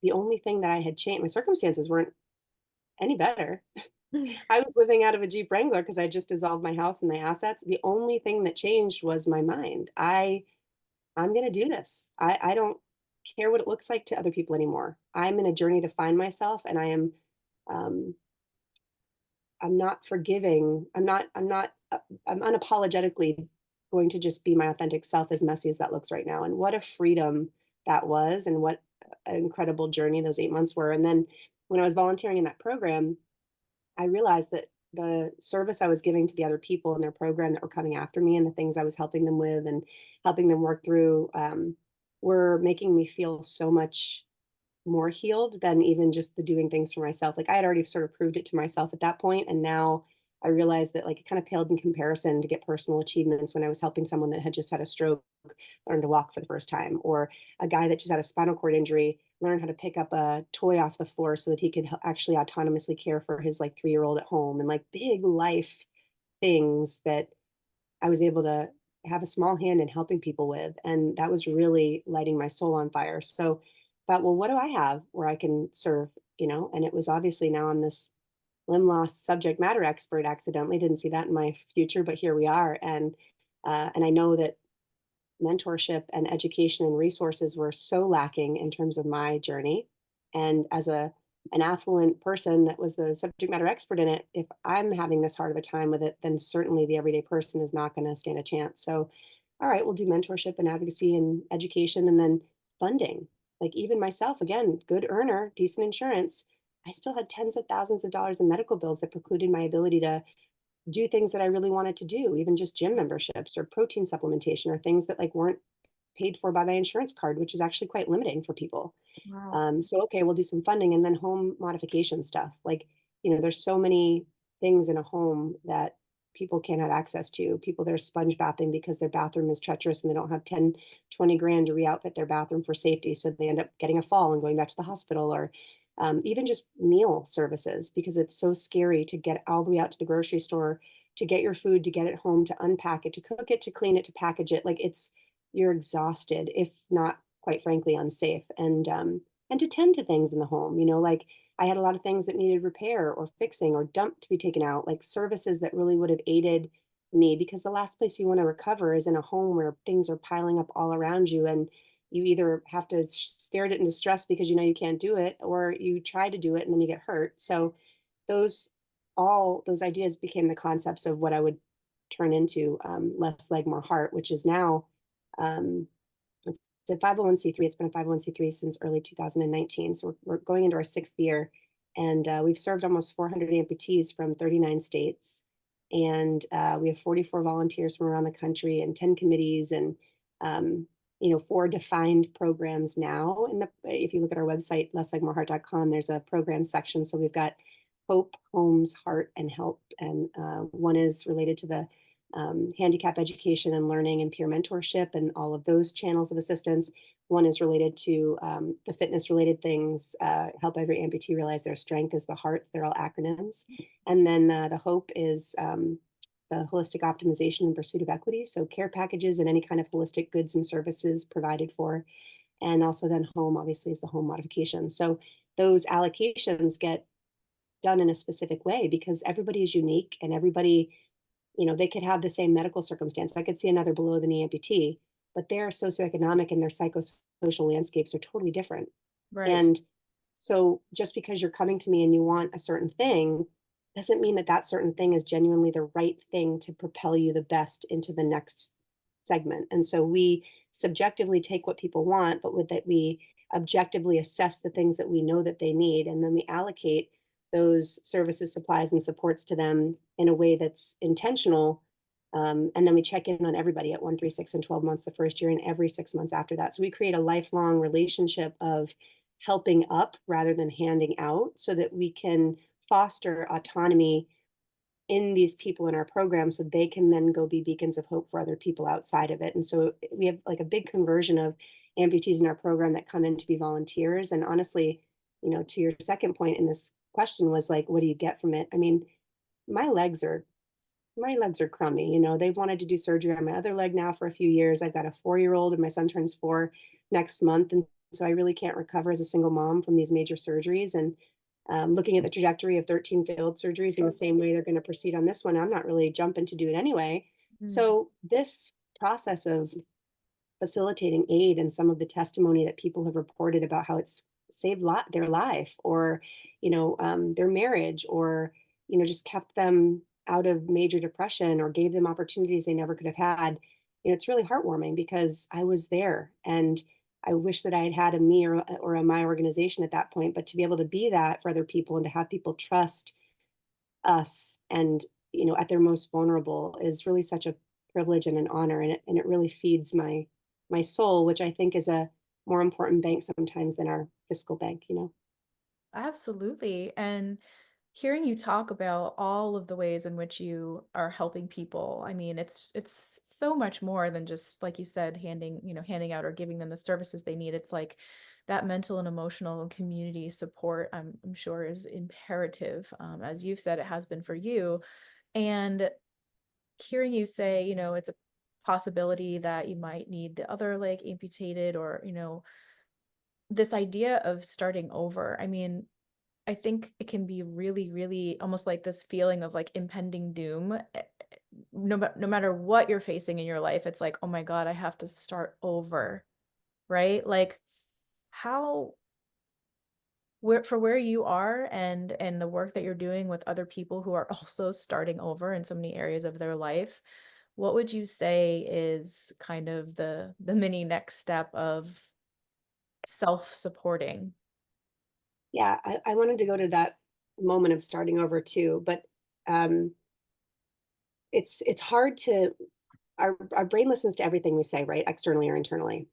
the only thing that I had changed, my circumstances weren't any better. I was living out of a Jeep Wrangler because I just dissolved my house and my assets. The only thing that changed was my mind. I'm gonna do this. I don't care what it looks like to other people anymore. I'm in a journey to find myself, and um, I'm not forgiving. I'm unapologetically going to just be my authentic self, as messy as that looks right now. And what a freedom that was, and what an incredible journey those 8 months were. And then when I was volunteering in that program, I realized that the service I was giving to the other people in their program that were coming after me and the things I was helping them with and helping them work through were making me feel so much more healed than even just the doing things for myself. Like I had already sort of proved it to myself at that point, and now I realized that like it kind of paled in comparison to get personal achievements when I was helping someone that had just had a stroke learn to walk for the first time, or a guy that just had a spinal cord injury learn how to pick up a toy off the floor so that he could actually autonomously care for his like 3-year-old at home, and like big life things that I was able to have a small hand in helping people with. And that was really lighting my soul on fire. So I thought, well, what do I have where I can serve, And it was obviously now I'm this limb loss subject matter expert accidentally. Didn't see that in my future, but here we are. And I know that mentorship and education and resources were so lacking in terms of my journey. And as an affluent person that was the subject matter expert in it, if I'm having this hard of a time with it, then certainly the everyday person is not going to stand a chance. So, all right, we'll do mentorship and advocacy and education, and then funding. Like even myself, again, good earner, decent insurance. I still had tens of thousands of dollars in medical bills that precluded my ability to do things that I really wanted to do, even just gym memberships or protein supplementation or things that like weren't paid for by my insurance card, which is actually quite limiting for people. Wow. So okay, we'll do some funding, and then home modification stuff. Like, there's so many things in a home that people can't have access to, people that are sponge bathing because their bathroom is treacherous and they don't have 10, 20 grand to re-outfit their bathroom for safety. So they end up getting a fall and going back to the hospital, or even just meal services, because it's so scary to get all the way out to the grocery store, to get your food, to get it home, to unpack it, to cook it, to clean it, to package it. Like it's, you're exhausted, if not quite frankly unsafe. And to tend to things in the home, like I had a lot of things that needed repair or fixing or dumped to be taken out, like services that really would have aided me, because the last place you want to recover is in a home where things are piling up all around you, and you either have to stare at it into stress because you know you can't do it, or you try to do it and then you get hurt. So those all those ideas became the concepts of what I would turn into Less Leg More Heart, which is now um, it's a 501(c)(3). It's been a 501(c)(3) since early 2019. So we're going into our sixth year, and we've served almost 400 amputees from 39 states. And we have 44 volunteers from around the country and 10 committees, and 4 defined programs now. If you look at our website, lesslegmoreheart.com, there's a program section. So we've got Hope, Homes, Heart, and Help. And one is related to the handicap education and learning and peer mentorship and all of those channels of assistance. One is related to the fitness related things, help every amputee realize their strength is the heart. They're all acronyms. And then the Hope is the holistic optimization in pursuit of equity. So care packages and any kind of holistic goods and services provided for. And also then Home, obviously, is the home modification. So those allocations get done in a specific way because everybody is unique, and everybody, they could have the same medical circumstance. I could see another below the knee amputee, but their socioeconomic and their psychosocial landscapes are totally different. Right. And so just because you're coming to me and you want a certain thing doesn't mean that that certain thing is genuinely the right thing to propel you the best into the next segment. And so we subjectively take what people want, but with that we objectively assess the things that we know that they need, and then we allocate those services, supplies, and supports to them in a way that's intentional. And then we check in on everybody at 1, 3, 6, and 12 months the first year, and every 6 months after that. So we create a lifelong relationship of helping up rather than handing out, so that we can foster autonomy in these people in our program so they can then go be beacons of hope for other people outside of it. And so we have like a big conversion of amputees in our program that come in to be volunteers. And honestly, to your second point in this question was like, what do you get from it? I mean, my legs are my legs are crummy. They've wanted to do surgery on my other leg now for a few years. I've got a 4-year-old and my son turns 4 next month. And so I really can't recover as a single mom from these major surgeries. And looking at the trajectory of 13 failed surgeries in the same way they're going to proceed on this one, I'm not really jumping to do it anyway. Mm. So this process of facilitating aid and some of the testimony that people have reported about how it's saved their life, or their marriage, or just kept them out of major depression or gave them opportunities they never could have had. It's really heartwarming because I was there, and I wish that I had had a me or a my organization at that point. But to be able to be that for other people and to have people trust us, and at their most vulnerable, is really such a privilege and an honor, and it really feeds my soul, which I think is a more important bank sometimes than our fiscal bank. Absolutely. And hearing you talk about all of the ways in which you are helping people, I mean, it's so much more than just like you said, handing out or giving them the services they need. It's like that mental and emotional and community support, I'm sure is imperative. As you've said, it has been for you. And hearing you say, it's a possibility that you might need the other leg amputated, or, this idea of starting over. I mean, I think it can be really, really almost like this feeling of like impending doom. No matter what you're facing in your life, it's like, oh my God, I have to start over, right? Like how where you are, and the work that you're doing with other people who are also starting over in so many areas of their life, what would you say is kind of the mini next step of self-supporting? Yeah, I wanted to go to that moment of starting over too, but um, it's hard to our brain listens to everything we say, right, externally or internally.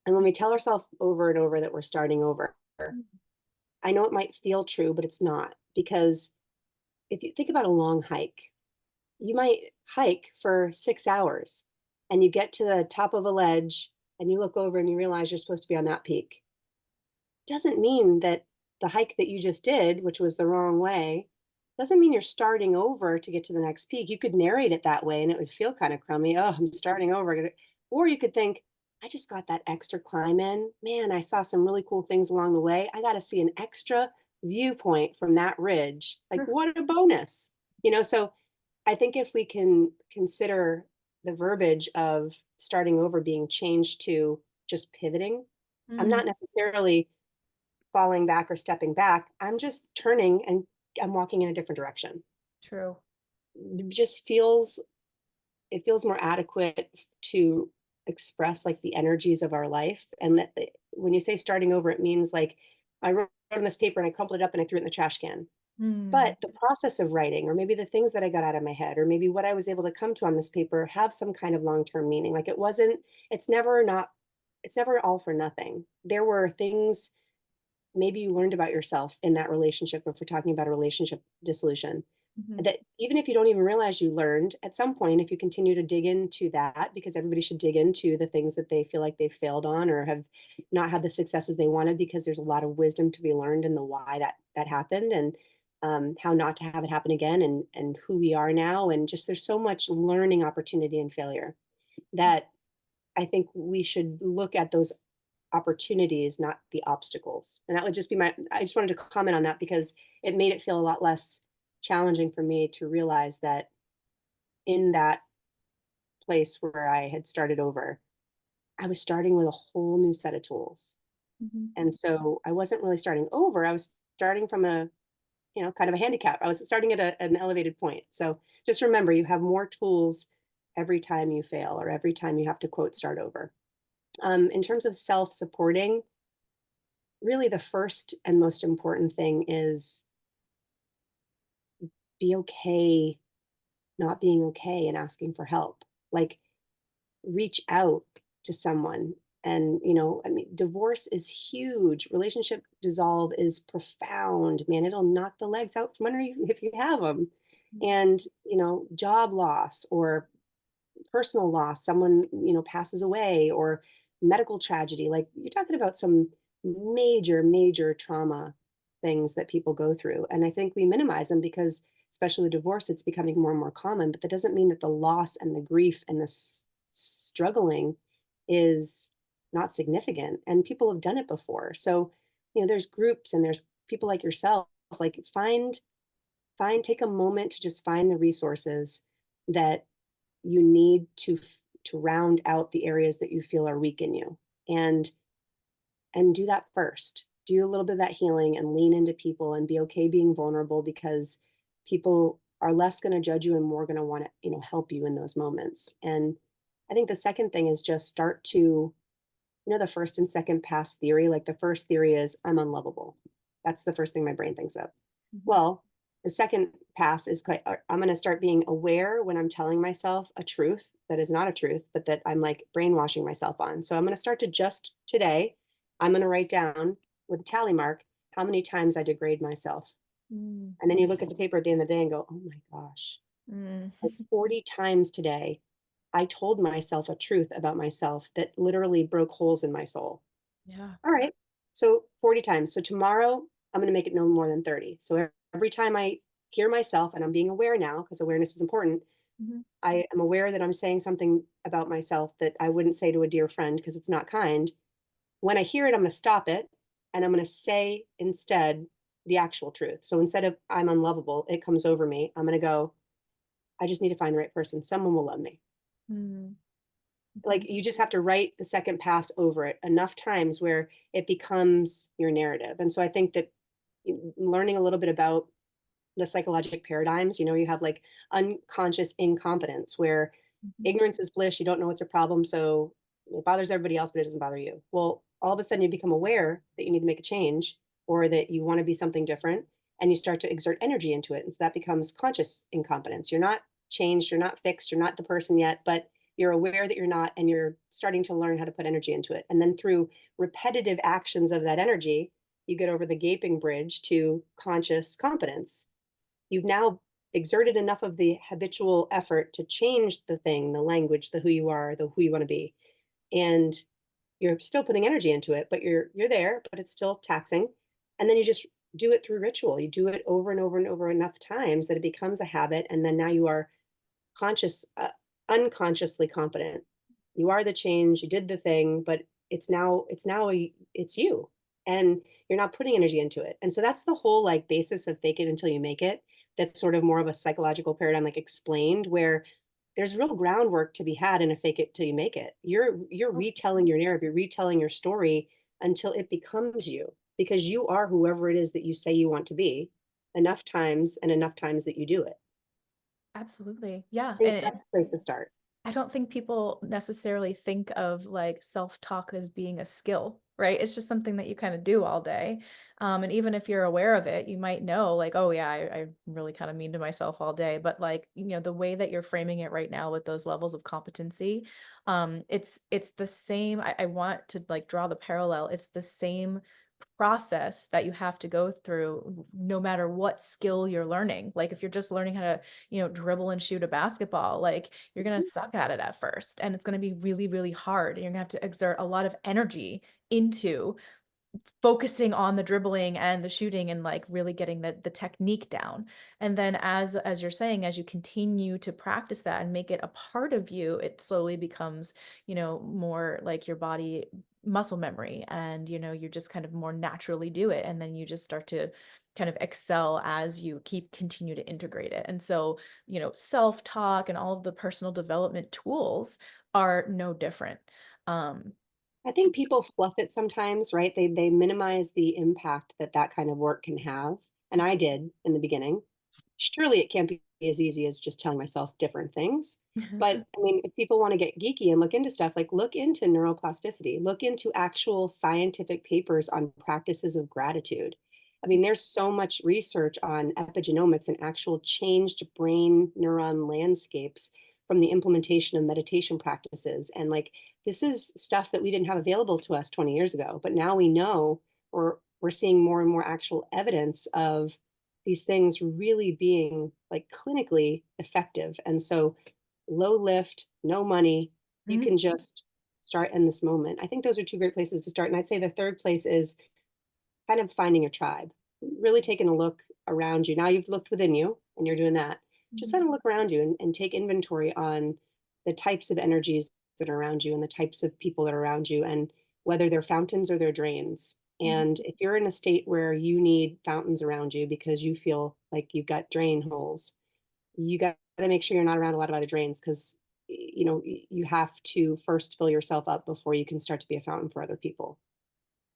And when we tell ourselves over and over that we're starting over, I know it might feel true, but it's not, because if you think about a long hike, you might hike for 6 hours and you get to the top of a ledge and you look over and you realize you're supposed to be on that peak. Doesn't mean that the hike that you just did, which was the wrong way, doesn't mean you're starting over to get to the next peak. You could narrate it that way and it would feel kind of crummy. Oh, I'm starting over. Or you could think, I just got that extra climb in. Man, I saw some really cool things along the way. I got to see an extra viewpoint from that ridge. Like, what a bonus. So I think if we can consider the verbiage of starting over being changed to just pivoting, I'm Mm, not necessarily falling back or stepping back. I'm just turning and I'm walking in a different direction. true. It just feels it feels more adequate to express like the energies of our life. And that when you say starting over, it means like I wrote on this paper and I crumpled it up and I threw it in the trash can. Mm, But the process of writing, or maybe the things that I got out of my head, or maybe what I was able to come to on this paper have some kind of long-term meaning. Like it's never not, it's never all for nothing. There were things maybe you learned about yourself in that relationship, if we're talking about a relationship dissolution, mhm, that even if you don't even realize you learned at some point, if you continue to dig into that, because everybody should dig into the things that they feel like they've failed on or have not had the successes they wanted, because there's a lot of wisdom to be learned in the why that happened, and how not to have it happen again, and who we are now, and just there's so much learning opportunity in failure that I think we should look at those opportunities, not the obstacles. And that would just be I just wanted to comment on that because it made it feel a lot less challenging for me to realize that in that place where I had started over, I was starting with a whole new set of tools. mhm. And so I wasn't really starting over. I was starting from kind of a handicap. I was starting at an elevated point. So just remember, you have more tools every time you fail or every time you have to quote start over. In terms of self supporting, really the first and most important thing is be okay not being okay and asking for help. Like reach out to someone. And I mean, divorce is huge. Relationship dissolve is profound. Man, it'll knock the legs out from under you if you have them. And job loss or personal loss, someone, passes away, or medical tragedy. Like you're talking about some major, major trauma things that people go through. And I think we minimize them because, especially with divorce, it's becoming more and more common. But that doesn't mean that the loss and the grief and the struggling is not significant. And people have done it before. So, there's groups and there's people like yourself, like take a moment to just find the resources that you need to round out the areas that you feel are weak in you, and do that first. Do a little bit of that healing and lean into people and be okay being vulnerable, because people are less going to judge you and more going to want to help you in those moments. And I think the second thing is just start to, the first and second pass theory. Like the first theory is I'm unlovable. That's the first thing my brain thinks of. Mhm. Well, the second pass is quite, I'm going to start being aware when I'm telling myself a truth that is not a truth, but that I'm like brainwashing myself on. So I'm going to start to just today, I'm going to write down with a tally mark how many times I degrade myself. Mm, And then you look at the paper at the end of the day and go, oh my gosh, mm. like 40 times today, I told myself a truth about myself that literally broke holes in my soul. Yeah. All right. So 40 times. So tomorrow I'm going to make it no more than 30. So every time I hear myself, and I'm being aware now because awareness is important, Mhm. I am aware that I'm saying something about myself that I wouldn't say to a dear friend because it's not kind. When I hear it, I'm going to stop it and I'm going to say instead the actual truth. So instead of I'm unlovable, it comes over me. I'm going to go, I just need to find the right person. Someone will love me. Mm, Like mhm. you just have to write the second pass over it enough times where it becomes your narrative. And so I think that learning a little bit about the psychological paradigms, you have like unconscious incompetence where Mhm. ignorance is bliss, you don't know it's a problem, so it bothers everybody else but it doesn't bother you. Well, all of a sudden you become aware that you need to make a change or that you want to be something different, and you start to exert energy into it, and so that becomes conscious incompetence. You're not changed, you're not fixed, you're not the person yet, but you're aware that you're not, and you're starting to learn how to put energy into it, and then through repetitive actions of that energy, you get over the gaping bridge to conscious competence. You've now exerted enough of the habitual effort to change the thing, the language, the who you are, the who you want to be. And you're still putting energy into it, but you're there, but it's still taxing. And then you just do it through ritual. You do it over and over and over enough times that it becomes a habit. And then now you are conscious, unconsciously competent. You are the change. You did the thing, but it's you, and you're not putting energy into it. And so that's the whole like basis of fake it until you make it. That's sort of more of a psychological paradigm, like explained, where there's real groundwork to be had in a fake it till you make it. You're retelling your narrative. You're retelling your story until it becomes you, because you are whoever it is that you say you want to be enough times and enough times that you do it. Absolutely. Yeah. I think And that's the place to start. I don't think people necessarily think of like self-talk as being a skill, right? It's just something that you kind of do all day. And even if you're aware of it, you might know like, oh yeah, I'm really kind of mean to myself all day. But like, the way that you're framing it right now with those levels of competency, it's the same. I want to like draw the parallel. It's the same process that you have to go through no matter what skill you're learning. Like if you're just learning how to, dribble and shoot a basketball, like you're going to suck at it at first and it's going to be really, really hard. And you're going to have to exert a lot of energy into focusing on the dribbling and the shooting and like really getting the technique down. And then as you're saying, as you continue to practice that and make it a part of you, it slowly becomes, more like your body muscle memory, and you just kind of more naturally do it, and then you just start to kind of excel as you continue to integrate it. And so, self-talk and all of the personal development tools are no different. um I think people fluff it sometimes, right? They minimize the impact that that kind of work can have, and I did in the beginning. Surely it can't be as easy as just telling myself different things. But I mean, if people want to get geeky and look into stuff, like look into neuroplasticity, look into actual scientific papers on practices of gratitude. I mean, there's so much research on epigenomics and actual changed brain neuron landscapes from the implementation of meditation practices. And like, this is stuff that we didn't have available to us 20 years ago, but now we know, or we're seeing more and more actual evidence of these things really being like clinically effective. And so low lift, no money, you Mhm. can just start in this moment. I think those are two great places to start. And I'd say the third place is kind of finding a tribe, really taking a look around you. Now you've looked within you and you're doing that. Just Mhm. kind of look around you and take inventory on the types of energies that are around you and the types of people that are around you, and whether they're fountains or they're drains. Mhm. And if you're in a state where you need fountains around you because you feel like you've got drain holes, you got to make sure you're not around a lot of other drains, because you have to first fill yourself up before you can start to be a fountain for other people.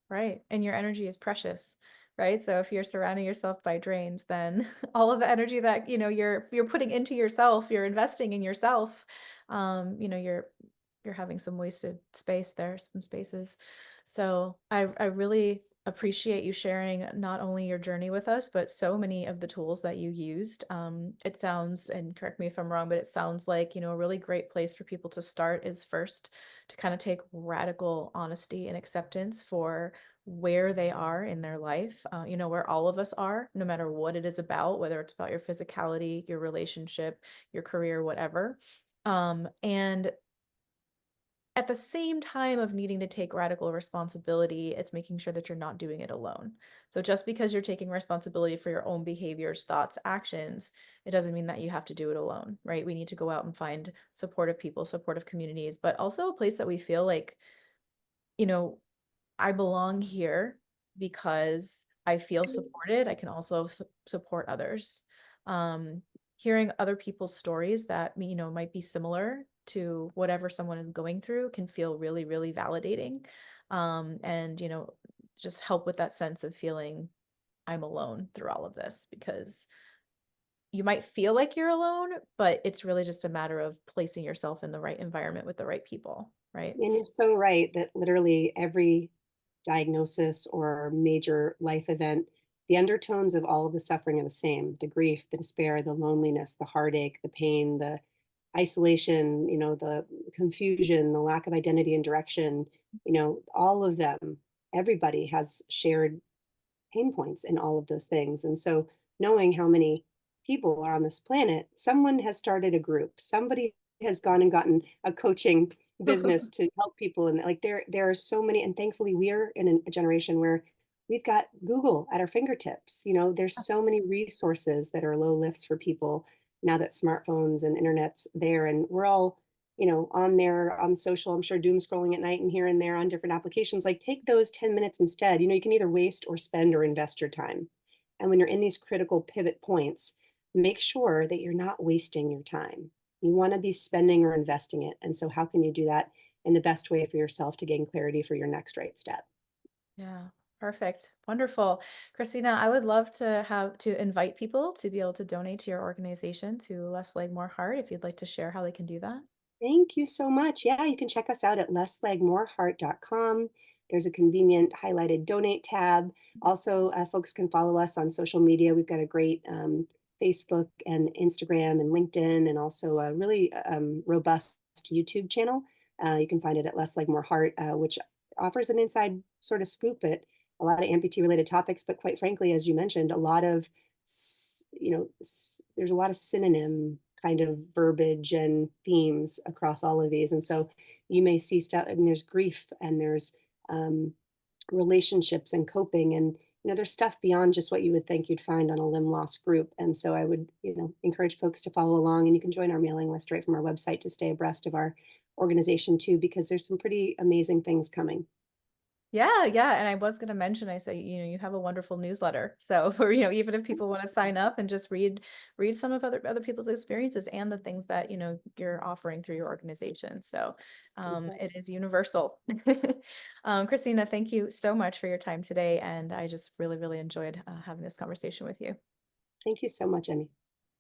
Right. And your energy is precious, right? So if you're surrounding yourself by drains, then all of the energy that, you're putting into yourself, you're investing in yourself, you're having some wasted space there, some spaces. So I really appreciate you sharing not only your journey with us, but so many of the tools that you used. It sounds, and correct me if I'm wrong, but it sounds like, a really great place for people to start is first to kind of take radical honesty and acceptance for where they are in their life, where all of us are, no matter what it is about, whether it's about your physicality, your relationship, your career, whatever. And at the same time of needing to take radical responsibility, it's making sure that you're not doing it alone. So just because you're taking responsibility for your own behaviors, thoughts, actions, it doesn't mean that you have to do it alone, right? We need to go out and find supportive people, supportive communities, but also a place that we feel like, you know, I belong here because I feel supported. I can also support others. Um, Hearing other people's stories that, might be similar to whatever someone is going through can feel really, really validating. And, just help with that sense of feeling I'm alone through all of this, because you might feel like you're alone, but it's really just a matter of placing yourself in the right environment with the right people, right? And you're so right that literally every diagnosis or major life event, the undertones of all of the suffering are the same: the grief, the despair, the loneliness, the heartache, the pain, the isolation, the confusion, the lack of identity and direction, all of them, everybody has shared pain points in all of those things. And so knowing how many people are on this planet, someone has started a group. Somebody has gone and gotten a coaching business to help people. And like there are so many, and thankfully we're in a generation where we've got Google at our fingertips. You know, there's so many resources that are low lifts for people now that smartphones and internet's there, and we're all, on there on social, I'm sure doom scrolling at night and here and there on different applications. Like take those 10 minutes instead. You can either waste or spend or invest your time. And when you're in these critical pivot points, make sure that you're not wasting your time. You want to be spending or investing it. And so how can you do that in the best way for yourself to gain clarity for your next right step? Yeah, perfect. Wonderful. Christina, I would love to invite people to be able to donate to your organization, to Less Leg, More Heart, if you'd like to share how they can do that. Thank you so much. Yeah, you can check us out at lesslegmoreheart.com. There's a convenient highlighted donate tab. Also, folks can follow us on social media. We've got a great Facebook and Instagram and LinkedIn, and also a really robust YouTube channel. You can find it at Less Leg More Heart, which offers an inside sort of scoop at a lot of amputee related topics. But quite frankly, as you mentioned, a lot of, there's a lot of synonym kind of verbiage and themes across all of these. And so you may see stuff, I mean, there's grief and there's um, relationships and coping. And, there's stuff beyond just what you would think you'd find on a limb loss group. And so I would, encourage folks to follow along, and you can join our mailing list right from our website to stay abreast of our organization too, because there's some pretty amazing things coming. Yeah, yeah. And I was going to mention, I say, you have a wonderful newsletter. So, or, even if people want to sign up and just read some of other people's experiences and the things that, you're offering through your organization. So, it is universal. Christina, thank you so much for your time today. And I just really, really enjoyed having this conversation with you. Thank you so much, Emmy.